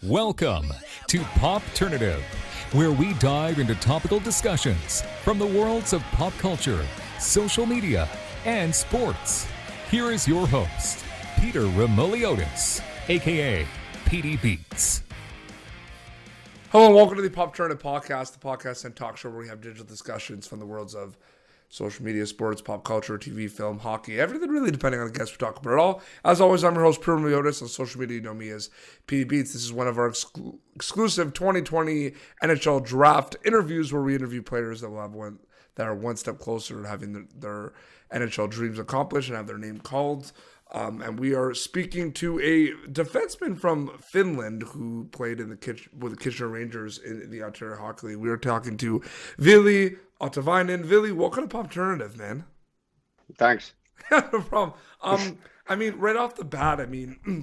Welcome to Popternative, where we dive into topical discussions from the worlds of pop culture, social media, and sports. Here is your host, Peter Remoliotis, aka PD Beats. Hello and welcome to the Popternative podcast, the podcast and talk show where we have digital discussions from the worlds of social media, sports, pop culture, TV, film, hockey, everything really depending on the guests we talk about it all. As always, I'm your host, Peter Remoliotis. On social media, you know me as PD Beats. This is one of our exclusive 2020 NHL draft interviews where we interview players that are one step closer to having their NHL dreams accomplished and have their name called. And we are speaking to a defenseman from Finland who played with the Kitchener Rangers in the Ontario Hockey League. We are talking to Ville Ottavainen. Ville, welcome to Popternative, man. Thanks. No problem. Right off the bat,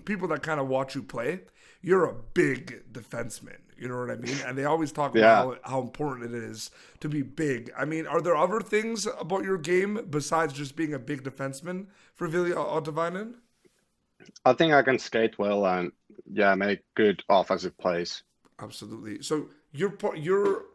people that kind of watch you play, you're a big defenseman. You know what I mean? And they always talk about how important it is to be big. Are there other things about your game besides just being a big defenseman for Ville Ottavainen? I think I can skate well and make good offensive plays. Absolutely. So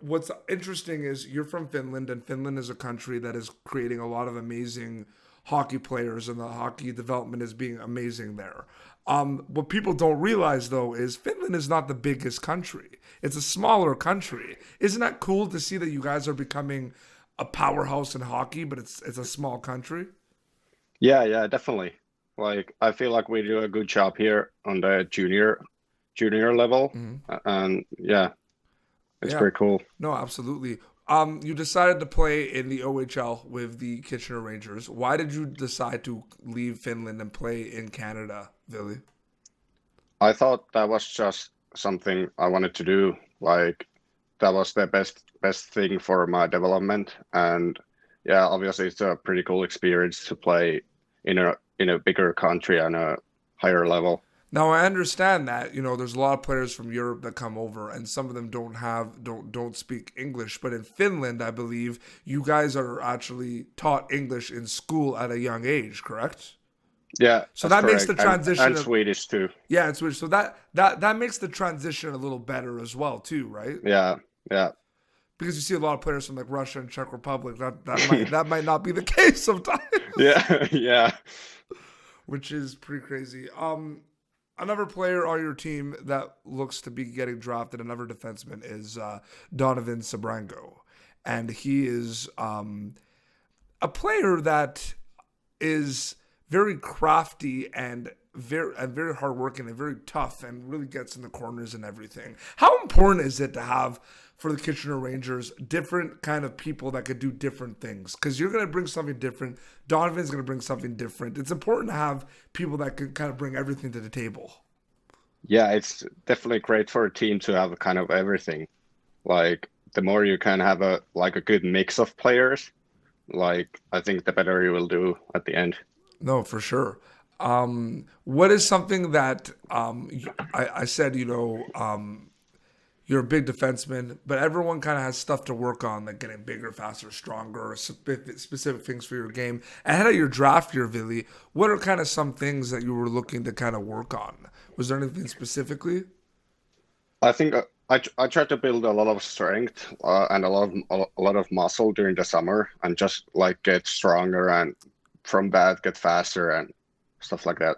what's interesting is you're from Finland, and Finland is a country that is creating a lot of amazing hockey players, and the hockey development is being amazing there. What people don't realize, though, is Finland is not the biggest country. It's a smaller country. Isn't that cool to see that you guys are becoming a powerhouse in hockey, but it's a small country? Yeah, definitely. I feel like we do a good job here on the junior level, and it's pretty cool. No, absolutely. You decided to play in the OHL with the Kitchener Rangers. Why did you decide to leave Finland and play in Canada, Ville? I thought that was just something I wanted to do. That was the best thing for my development, and obviously it's a pretty cool experience to play in a bigger country on a higher level. Now I understand that, there's a lot of players from Europe that come over, and some of them don't speak English. But in Finland, I believe you guys are actually taught English in school at a young age, correct? Yeah. So that makes the transition and Swedish too. Yeah, it's Swedish. So that makes the transition a little better as well too, right? Yeah. Because you see a lot of players from like Russia and Czech Republic. That might not be the case sometimes. Yeah. Which is pretty crazy. Another player on your team that looks to be getting drafted, another defenseman, is Donovan Sabrango. And he is a player that is very crafty and very hardworking and very tough and really gets in the corners and everything. How important is it to have, for the Kitchener Rangers, different kind of people that could do different things? Because you're going to bring something different. Donovan's going to bring something different. It's important to have people that can kind of bring everything to the table. Yeah, it's definitely great for a team to have kind of everything. The more you can have a good mix of players, I think the better you will do at the end. No, for sure. What is something that I said, you're a big defenseman, but everyone kind of has stuff to work on, like getting bigger, faster, stronger, specific things for your game. Ahead of your draft year, Ville, what are kind of some things that you were looking to kind of work on? Was there anything specifically? I think I tried to build a lot of strength and a lot of muscle during the summer, and just get stronger, and from that get faster and stuff like that.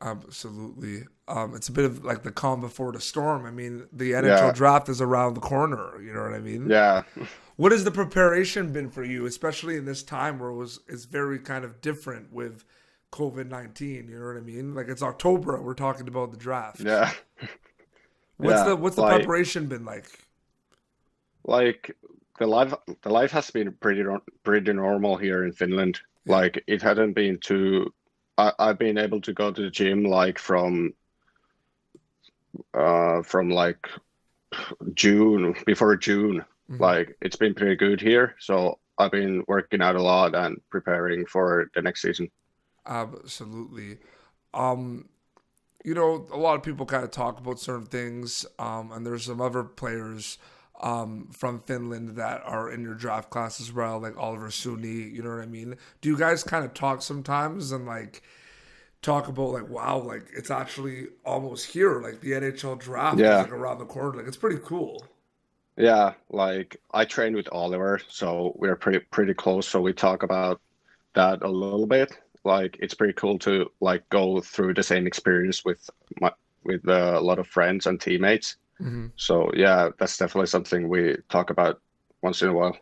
Absolutely. It's a bit of like the calm before the storm. The NHL draft is around the corner. You know what I mean? Yeah. What has the preparation been for you, especially in this time where it's very kind of different with COVID-19? You know what I mean? It's October and we're talking about the draft. Yeah. What's the preparation been like? The life has been pretty normal here in Finland. Yeah. It hadn't been too. I've been able to go to the gym from June, before June. Mm-hmm. It's been pretty good here, so I've been working out a lot and preparing for the next season. Absolutely. A lot of people kind of talk about certain things, and there's some other players from Finland that are in your draft class as well, like Oliver Suni, you know what I mean? Do you guys kind of talk sometimes and talk about like, wow, like it's actually almost here. Like the NHL draft is Yeah, like around the corner. Like it's pretty cool. yeah. Like I trained with Oliver, so we're pretty close. So we talk about that a little bit. Like it's pretty cool to like go through the same experience with a lot of friends and teammates. Hmm. So yeah, that's definitely something we talk about once in a while.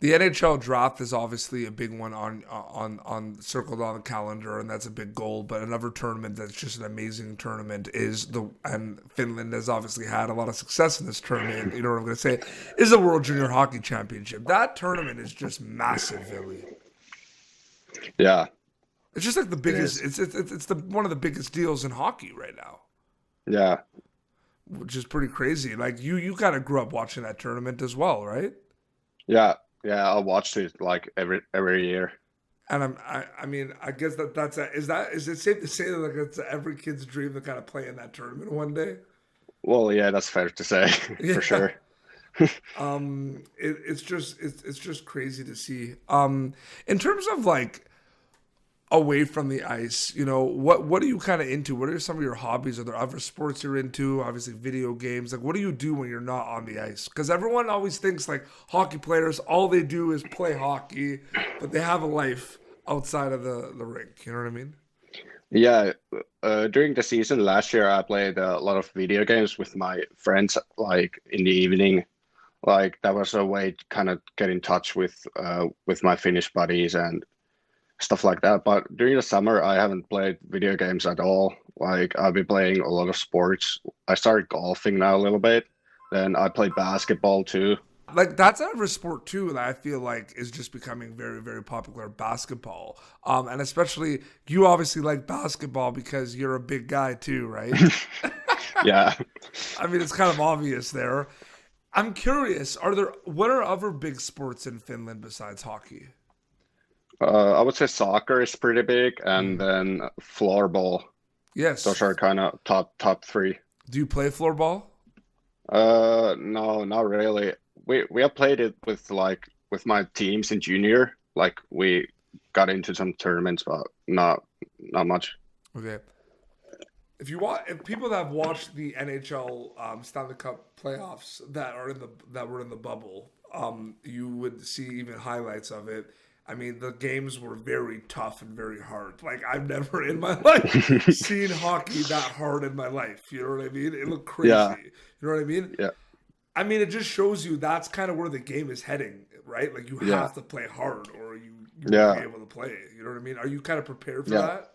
The NHL draft is obviously a big one on circled on the calendar, and that's a big goal. But another tournament that's just an amazing tournament is and Finland has obviously had a lot of success in this tournament. You know what I'm going to say is the World Junior Hockey Championship. That tournament is just massive, Billy. Yeah, It's just like the it biggest. is. It's the one of the biggest deals in hockey right now, Yeah, which is pretty crazy. Like you kind of grew up watching that tournament as well, right? yeah, yeah. I watched it like every year. And I mean, I guess is it safe to say that like it's every kid's dream to kind of play in that tournament one day? Well, yeah, that's fair to say for Yeah. sure. It's just crazy to see. In terms of like away from the ice, what are you kind of into? What are some of your hobbies? Are there other sports you're into? Obviously, video games. Like, what do you do when you're not on the ice? Because everyone always thinks like hockey players, all they do is play hockey, but they have a life outside of the rink. You know what I mean? Yeah, during the season last year, I played a lot of video games with my friends, like in the evening. Like that was a way to kind of get in touch with my Finnish buddies and stuff like that. But during the summer, I haven't played video games at all. Like I've been playing a lot of sports. I started golfing now a little bit. Then I played basketball too. Like that's another sport too that I feel like is just becoming very, very popular. Basketball, and especially you obviously like basketball because you're a big guy too, right? Yeah. I mean, it's kind of obvious there. I'm curious, what are other big sports in Finland besides hockey? I would say soccer is pretty big, and Mm. then floorball. Those are Yes. kind of top three. Do you play floorball? No, not really. We have played it with my teams in junior. Like we got into some tournaments, but not much. Okay. If people that have watched the NHL Stanley Cup playoffs that were in the bubble, you would see even highlights of it. I mean, the games were very tough and very hard. Like I've never in my life seen hockey that hard in my life. You know what I mean? It looked Yeah, crazy. You know what I mean? yeah, I mean, it just shows you that's kind of where the game is heading, right? Like you yeah, have to play hard, or you won't be yeah, able to play it. You know what I mean? Are you kind of prepared for yeah, that?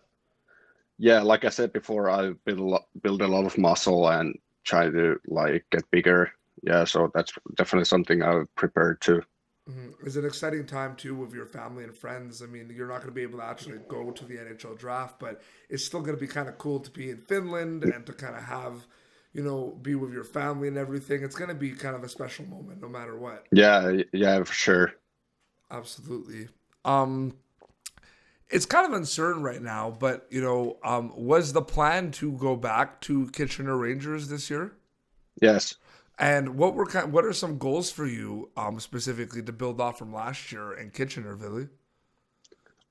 yeah. Like I said before, I build a lot of muscle and try to like get bigger. Yeah, so that's definitely something I've prepared to. Mhm. It's an exciting time too with your family and friends. I mean, you're not going to be able to actually go to the NHL draft, but it's still going to be kind of cool to be in Finland and to kind of have, be with your family and everything. It's going to be kind of a special moment, no matter what. Yeah, yeah, for sure. Absolutely. Um, it's kind of uncertain right now, but was the plan to go back to Kitchener Rangers this year? Yes. And what are some goals for you specifically to build off from last year in Kitchener, Billy?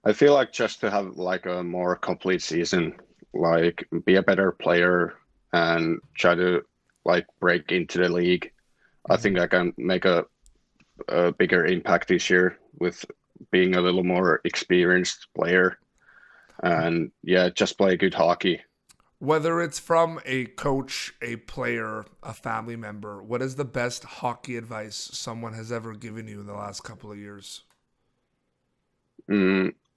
I feel like just to have like a more complete season, like be a better player and try to like break into the league. I Hmm. think I can make a bigger impact this year with being a little more experienced player and yeah, just play good hockey. Whether it's from a coach, a player, a family member, what is the best hockey advice someone has ever given you in the last couple of years?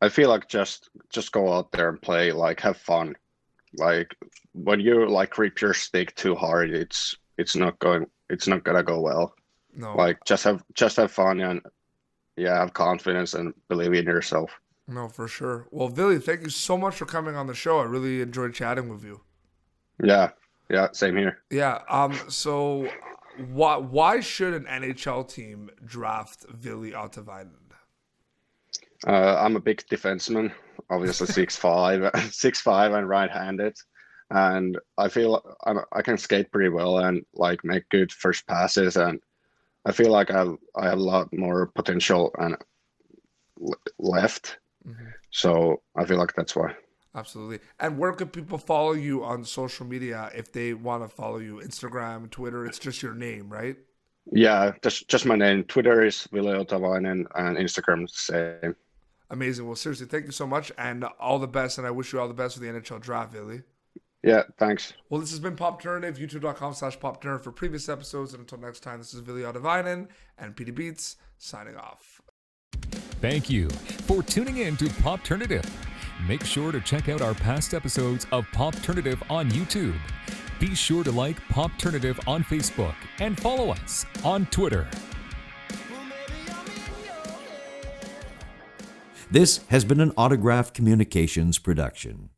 I feel like just go out there and play, like have fun. Like when you like grip your stick too hard, it's not gonna go well. No, Like just have fun and yeah, have confidence and believe in yourself. no, for sure. Well, Billy, thank you so much for coming on the show. I really enjoyed chatting with you. Yeah, yeah, same here. Yeah. So, why should an NHL team draft Ville Ottavainen? I'm a big defenseman, obviously 6'5", 6'5", and right-handed, and I feel I can skate pretty well and like make good first passes, and I feel like I have a lot more potential and left. Mhm. So I feel like that's why. Absolutely. And where could people follow you on social media if they want to follow you? Instagram, Twitter, it's just your name, right? Yeah, just my name. Twitter is Ville Ottavainen and Instagram is the same. Amazing. Well, seriously, thank you so much and all the best. And I wish you all the best with the NHL draft, Ville. Yeah, thanks. Well, this has been Popternative, youtube.com/Popternative for previous episodes. And until next time, this is Ville Ottavainen and PD Beats signing off. Thank you for tuning in to Popternative. Make sure to check out our past episodes of Popternative on YouTube. Be sure to like Popternative on Facebook and follow us on Twitter. This has been an Autograph Communications production.